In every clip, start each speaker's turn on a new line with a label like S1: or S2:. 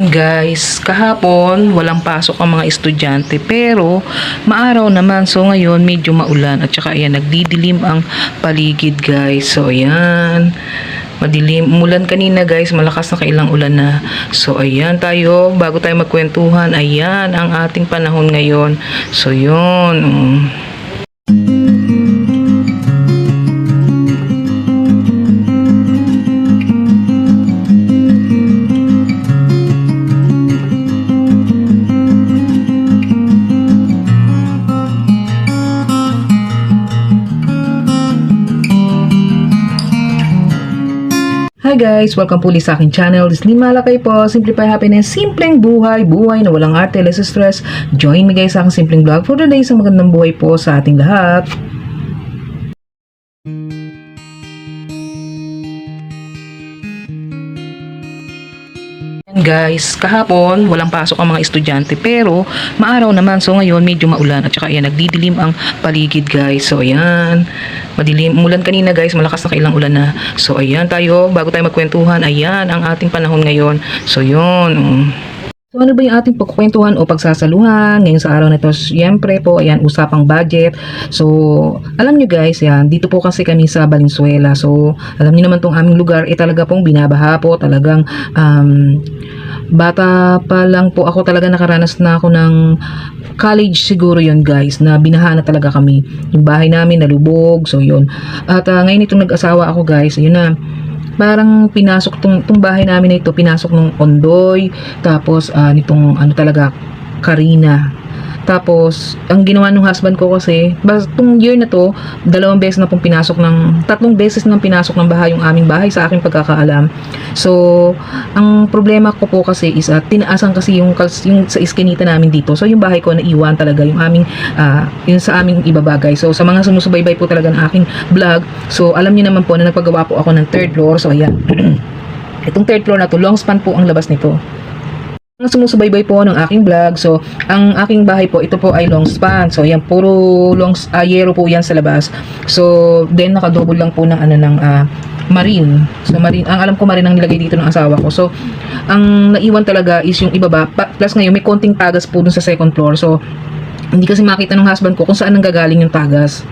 S1: Guys, kahapon walang pasok ang mga estudyante pero maaraw naman, so ngayon medyo maulan at saka ayan nagdidilim ang paligid guys. So ayan, madilim, umulan kanina guys, malakas na kailang ulan na. So ayan tayo, bago tayo magkwentuhan, ayan ang ating panahon ngayon. So yun. Hi guys! Welcome po ulit sa aking channel. This is Lynn Malakay po. Simplify Happiness. Simpleng buhay. Buhay na walang arte, less stress. Join me guys sa aking simpleng vlog for today. Isang magandang buhay po sa ating lahat. Guys, kahapon walang pasok ang mga estudyante pero maaraw naman, so ngayon medyo maulan at saka ayan nagdidilim ang paligid guys. So ayan, madilim, umulan kanina guys, malakas na kailang ulan na. So ayan tayo, bago tayo magkwentuhan, ayan ang ating panahon ngayon. So yun. So ano ba yung ating pagkukwentuhan o pagsasaluhan ngayon sa araw na ito? Siyempre po, ayan, usapang budget. So, alam nyo guys, yan, dito po kasi kami sa Valenzuela. So, alam nyo naman tong aming lugar, talaga pong binabaha po. Talagang, bata pa lang po ako, talaga nakaranas na ako ng college siguro yun guys, na binaha na talaga kami. Yung bahay namin nalubog, so yun. At ngayon itong nag-asawa ako guys, ayun na. Parang pinasok tong bahay namin na ito, pinasok ng Ondoy, tapos nitong ano talaga, Karina. Tapos, ang ginawa ng husband ko kasi, basta itong year na to, tatlong beses nang pinasok ng bahay yung aming bahay sa aking pagkakaalam. So, ang problema ko po kasi is, tinaasan kasi yung sa iskinita namin dito. So, yung bahay ko naiwan talaga yung aming, yung sa aming ibabagay. So, sa mga sumusubaybay po talaga ng aking vlog, so, alam niyo naman po na nagpagawa po ako ng third floor. So, ayan. Itong third floor na to, long span po ang labas nito. Ang sumusubaybay po ng aking vlog, so ang aking bahay po, ito po ay long span. So yan, puro yero po yan sa labas. So then nakadouble lang po ng marine. So marine, ang alam ko marine ang nilagay dito ng asawa ko. So ang naiwan talaga is yung ibaba, plus ngayon may konting tagas po dun sa second floor. So hindi kasi makita ng husband ko kung saan nanggagaling yung tagas.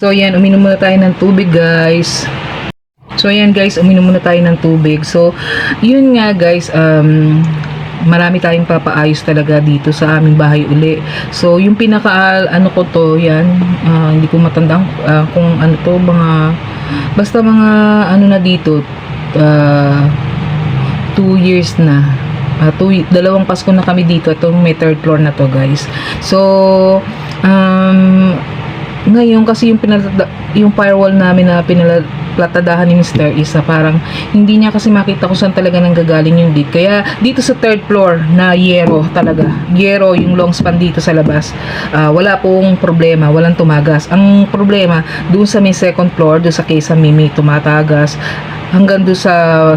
S1: So yan, uminom muna tayo ng tubig guys. So ayan guys, uminom muna tayo ng tubig. So yun nga guys, marami tayong papaayos talaga dito sa aming bahay uli. So yung pinaka ano ko to, yan, hindi ko matandang kung ano to, basta mga ano na dito, 2 years na. Dalawang Pasko na kami dito. Itong may third floor na to guys. So ngayon kasi yung firewall namin na platadahan ni Mr. Isa, parang hindi niya kasi makita kung saan talaga nanggagaling yung leak. Kaya dito sa third floor na yero talaga, yero yung long span dito sa labas, wala pong problema, walang tumagas. Ang problema doon sa may second floor, doon sa Quezon may tumatagas hanggang doon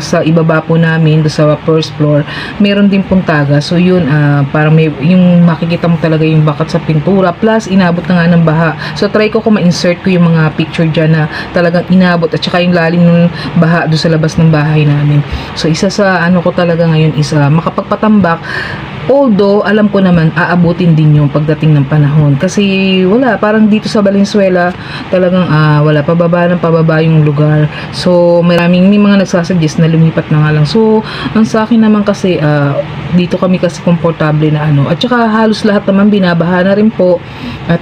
S1: sa ibaba po namin, doon sa first floor meron din pong tagas. So yun, parang may yung makikita mo talaga yung bakat sa pintura, plus inabot na nga ng baha. So try ko kung ma-insert ko yung mga picture dyan na talagang inabot at saka yung lalim ng baha doon sa labas ng bahay namin. So isa sa ano ko talaga ngayon is makapagpatambak. Although, alam ko naman, aabutin din yung pagdating ng panahon. Kasi, wala. Parang dito sa Valenzuela, talagang, wala. Pababa yung lugar. So, may mga nagsasuggest na lumipat na nga lang. So, ang sa akin naman kasi, dito kami kasi komportable na ano. At saka, halos lahat naman binabaha na rin po. At,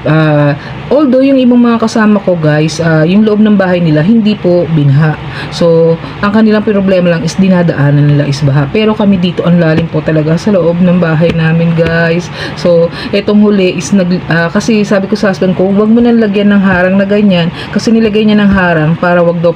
S1: although, yung ibang mga kasama ko, guys, yung loob ng bahay nila, hindi po binaha. So, ang kanilang problema lang is dinadaanan nila is baha. Pero kami dito, ang lalim po talaga sa loob ng bahay namin guys. So etong huli is kasi sabi ko sa husband ko, wag mo nang lagyan ng harang na ganyan, kasi nilagay niya ng harang para wag daw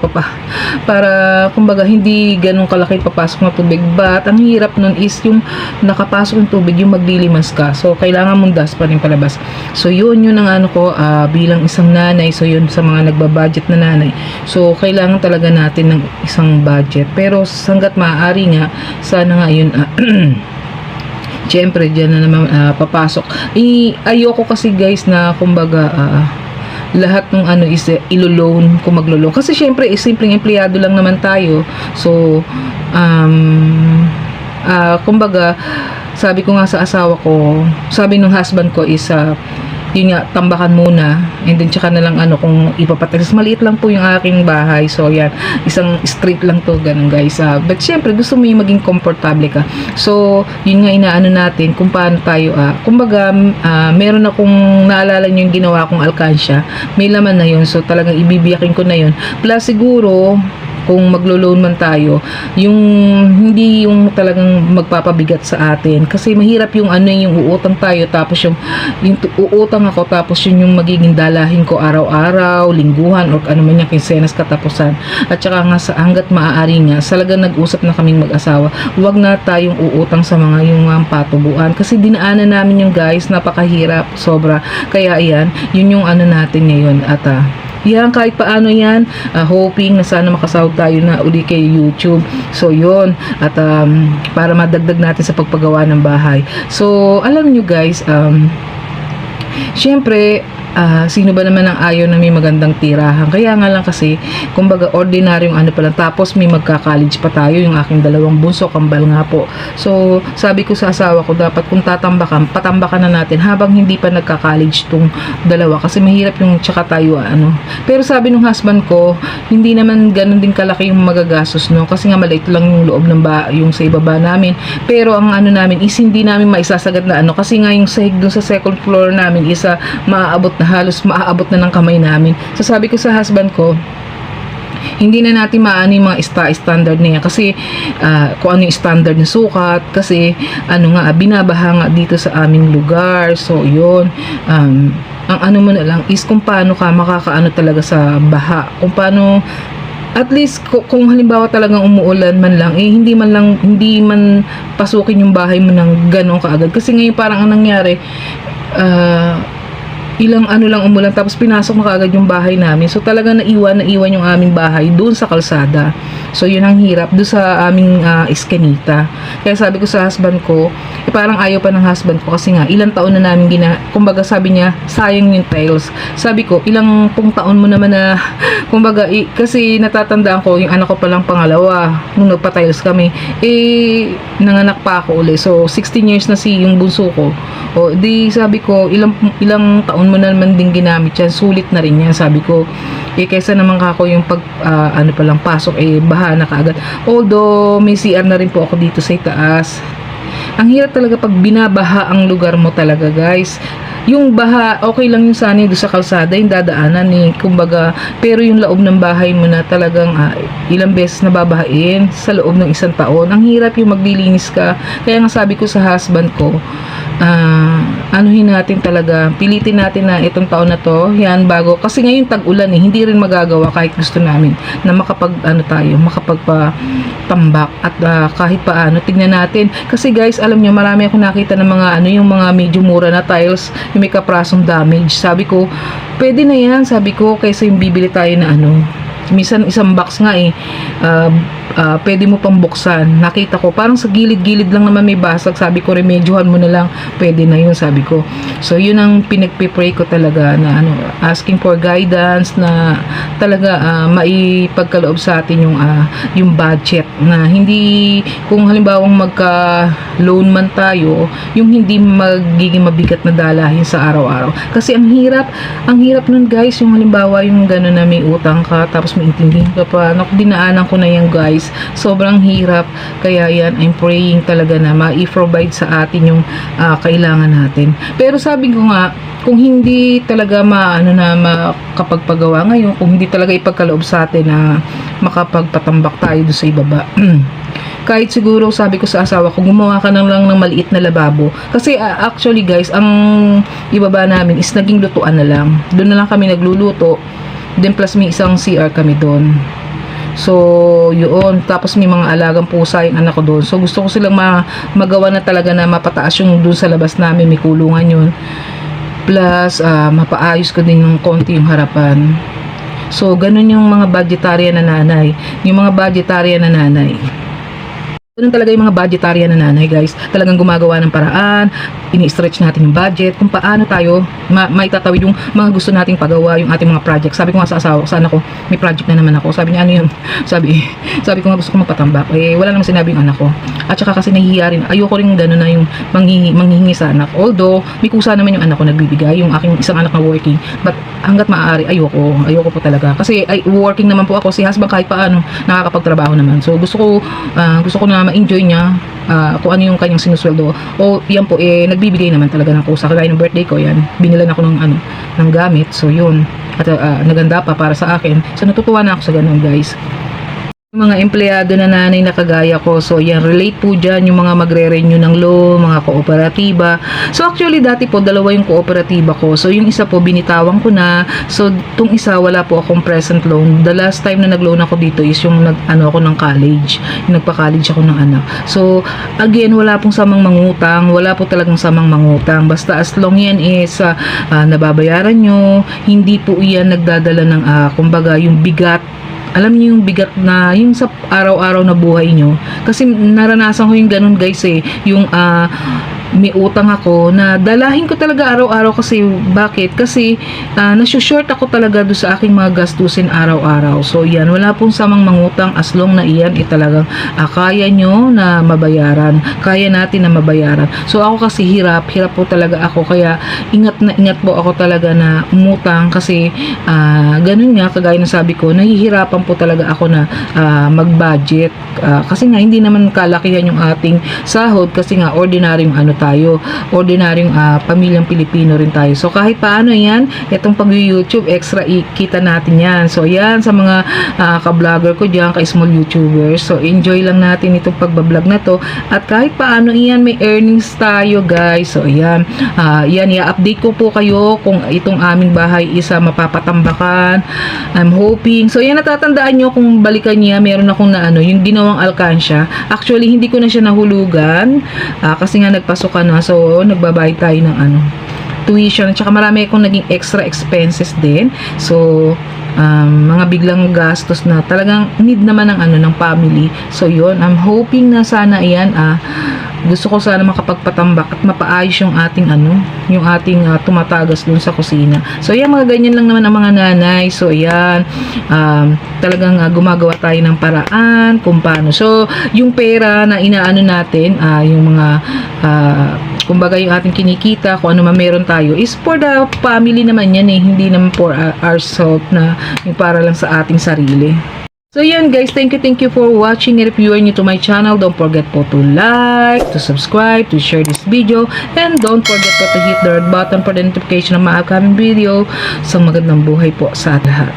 S1: para kumbaga hindi ganun kalaki papasok na tubig. But ang hirap nun is yung nakapasok ng tubig, yung maglilimas ka, so kailangan mong daspan yung palabas. So yun ang ano ko, bilang isang nanay. So yun, sa mga nagbabudget na nanay, so kailangan talaga natin ng isang budget. Pero hanggat maaari nga, sana nga yun siyempre dyan na naman papasok. Ayoko kasi guys na kumbaga lahat ng ano is ilo-loan kung maglo-loan. Kasi syempre simpleng empleyado lang naman tayo. So Kumbaga, sabi ko nga sa asawa ko, sabi ng husband ko is, yun nga, tambakan muna, and then tsaka na lang kung ipapatiles. Maliit lang po yung aking bahay, so yan, isang street lang to, ganun guys. But syempre gusto mo yung maging komportable ka, so yun nga inaano natin kung paano tayo, kumbaga, meron akong naalala nyo yung ginawa kong alkansya, may laman na yun, so talagang ibibiyakin ko na yun, plus siguro kung maglo-loan man tayo, yung hindi yung talagang magpapabigat sa atin, kasi mahirap yung yung uutang tayo, tapos yung uutang ako, tapos yun yung magiging dalahin ko araw-araw, lingguhan, or ano man yung kinsenas katapusan. At saka nga hanggat maaari nga, salagang nag-usap na kaming mag-asawa, huwag na tayong uutang sa mga yung patubuan, kasi dinaanan namin yung guys, napakahirap, sobra. Kaya ayan, yun yung natin ngayon, at yan, kahit paano yan, hoping na sana makasahod tayo na uli kay YouTube. So yun, at para madagdag natin sa pagpagawa ng bahay. So alam nyo guys, syempre, sino ba naman ang ayaw na may magandang tirahan? Kaya nga lang kasi, kumbaga ordinaryong pa lang, tapos may magka-college pa tayo, yung aking dalawang bunso, kambal nga po. So sabi ko sa asawa ko, dapat kung tatambakan, patambakan na natin habang hindi pa nagka-college tong dalawa, kasi mahirap yung tsaka tayo Pero sabi ng husband ko, hindi naman ganun din kalaki yung magagastos, no, kasi nga maliit lang yung loob ng yung sa ibaba namin, pero ang namin is hindi namin maisasagad na kasi nga yung sahig dun sa second floor namin isa halos maaabot na ng kamay namin. So sabi ko sa husband ko, hindi na natin maano yung mga standard niya, kasi kung ano yung standard na sukat, kasi binabaha nga dito sa aming lugar. So yun, ang mo na lang is kung paano ka makakaano talaga sa baha, kung paano at least kung halimbawa talagang umuulan man lang, hindi man pasukin yung bahay mo ng ganong kaagad, kasi ngayon parang ang nangyari, ilang lang umulan, tapos pinasok na kaagad yung bahay namin. So talaga naiwan yung aming bahay doon sa kalsada. So yun ang hirap doon sa aming iskanita. Kaya sabi ko sa husband ko, parang ayaw pa ng husband ko, kasi nga ilang taon na namin kumbaga sabi niya, sayang yung tiles. Sabi ko, ilang pong taon mo naman na kumbaga, kasi natatandaan ko yung anak ko palang pangalawa nung nagpa-tiles kami, nanganak pa ako uli. So 16 years na yung bunso ko. O di sabi ko, ilang taon mo na naman din ginamit yan, sulit na rin yan. Sabi ko, kaysa naman kako yung palang pasok, baha na kaagad. Although may CR na rin po ako dito sa itaas. Ang hirap talaga pag binabaha ang lugar mo talaga guys. Yung baha, okay lang yung sana doon sa kalsada, yung dadaanan kumbaga, pero yung loob ng bahay mo na talagang ilang beses nababahain sa loob ng isang taon. Ang hirap yung maglilinis ka. Kaya nga sabi ko sa husband ko, anuhin natin talaga, pilitin natin na itong taon na to, yan bago, kasi ngayon tag-ulan hindi rin magagawa kahit gusto namin na makapagpatambak at kahit paano, tignan natin, kasi guys, alam nyo, marami akong nakita ng mga yung mga medyo mura na tiles, yung may kaprasong damage. Sabi ko, pwede na yan, sabi ko, kaysa yung bibili tayo na minsan isang box nga pwede mo pang buksan. Nakita ko parang sa gilid-gilid lang naman may basag, sabi ko remedyohan mo na lang, pwede na yun, sabi ko. So yun ang pinagpe-pray ko talaga, na asking for guidance, na talaga maipagkaloob sa atin yung budget, na hindi, kung halimbawang magka-loan man tayo, yung hindi magiging mabigat na dalahin sa araw-araw, kasi ang hirap nun guys, yung halimbawa yung gano'n na may utang ka, tapos maintindihan ka pa, dinaanan ko na yan guys, sobrang hirap. Kaya yan, I'm praying talaga na ma-provide sa atin yung kailangan natin. Pero sabi ko nga, kung hindi talaga makapagpagawa ngayon, kung hindi talaga ipagkaloob sa atin na makapagpatambak tayo doon sa ibaba, kahit siguro sabi ko sa asawa ko, gumawa ka lang ng maliit na lababo, kasi actually guys, ang ibaba namin is naging lutuan na lang, doon na lang kami nagluluto, then plus may isang CR kami doon. So yun, tapos may mga alagang pusa yung anak ko doon, so gusto ko silang magawa na talaga na mapataas yung doon sa labas namin, may kulungan yun, plus mapaayos ko din ng konti yung harapan. So ganun yung mga budgetarian na nanay, Ganun talaga yung mga budgetarian na nanay, guys. Talagang gumagawa ng paraan, ini-stretch natin yung budget, kung paano tayo maitatawid yung mga gusto nating pagawa, yung ating mga project. Sabi ko nga sa asawa, sa anak ko, may project na naman ako. Sabi niya, ano yun? Sabi ko nga gusto ko magpatambak. Wala namang sinabi yung anak ko. At saka kasi nahihiya rin, ayoko rin gano'n na yung manghihingi sa anak. Although, may kusa naman yung anak ko nagbibigay, yung aking isang anak na working. But hanggat maaari, ayoko po talaga. Kasi working naman po ako, si husband kahit paano nakakapagtrabaho naman. So gusto ko na ma-enjoy niya kung ano yung kanyang sinusweldo. O yan po, nagbibigay naman talaga ng kusa. Kagaya ng birthday ko, yan, binilan ako ng gamit. So yun, at naganda pa para sa akin. So natutuwa na ako sa ganun, guys. Yung mga empleyado na nanay na kagaya ko, so yan, relate po dyan yung mga magre-renew ng loan, mga kooperatiba. So actually dati po, dalawa yung kooperatiba ko. So yung isa po, binitawan ko na. So itong isa, wala po akong present loan. The last time na nag-loan ako dito is yung ako ng college. Yung nagpa-college ako ng anak. So again, wala pong samang mangutang. Wala po talagang samang mangutang. Basta as long yan is nababayaran nyo, hindi po yan nagdadala ng kumbaga yung bigat. Alam niyo yung bigat na yung sa araw-araw na buhay nyo. Kasi naranasan ko yung ganun, guys, yung may utang ako na dalahin ko talaga araw-araw. Kasi bakit? Kasi nasushort ako talaga doon sa aking mga gastusin araw-araw. So yan, wala pong samang mangutang as long na iyan talagang kaya nyo na mabayaran, kaya natin na mabayaran. So ako kasi hirap po talaga ako, kaya ingat na ingat po ako talaga na umutang. Kasi ganun nga, kagaya na sabi ko, nahihirapan po talaga ako na mag-budget. Kasi nga hindi naman kalakihan yung ating sahod, kasi nga ordinaryong ordinaryong pamilyang Pilipino rin tayo. So kahit paano yan, itong pag-YouTube, extra kita natin yan. So yan, sa mga ka-vlogger ko dyan, ka-small YouTubers, so enjoy lang natin itong pagbablog na to. At kahit paano yan, may earnings tayo, guys. So yan, i-update ko po kayo kung itong aming bahay isa mapapatambakan. I'm hoping. So yan, natatandaan nyo kung balikan niya, meron akong yung ginawang alkansya. Actually, hindi ko na siya nahulugan kasi nga nagpasok ka na. So nagbabayad tayo ng tuition, at saka marami akong naging extra expenses din. So mga biglang gastos na talagang need naman ng family. So yun, I'm hoping na sana iyan gusto ko sana makapagpatambak at mapaayos yung ating yung ating tumatagas dun sa kusina. So yan, mga ganyan lang naman ang mga nanay. So yan, talagang gumagawa tayo ng paraan kung paano. So yung pera na inaano natin, yung mga kumbaga yung ating kinikita, kung ano man meron tayo, is for the family naman yan, hindi naman for ourselves na yung para lang sa ating sarili. So yan, guys, thank you for watching. And if you are new to my channel, don't forget po to like, to subscribe, to share this video, and don't forget po to hit the red button for the notification ng mga upcoming video. So magandang buhay po sa lahat.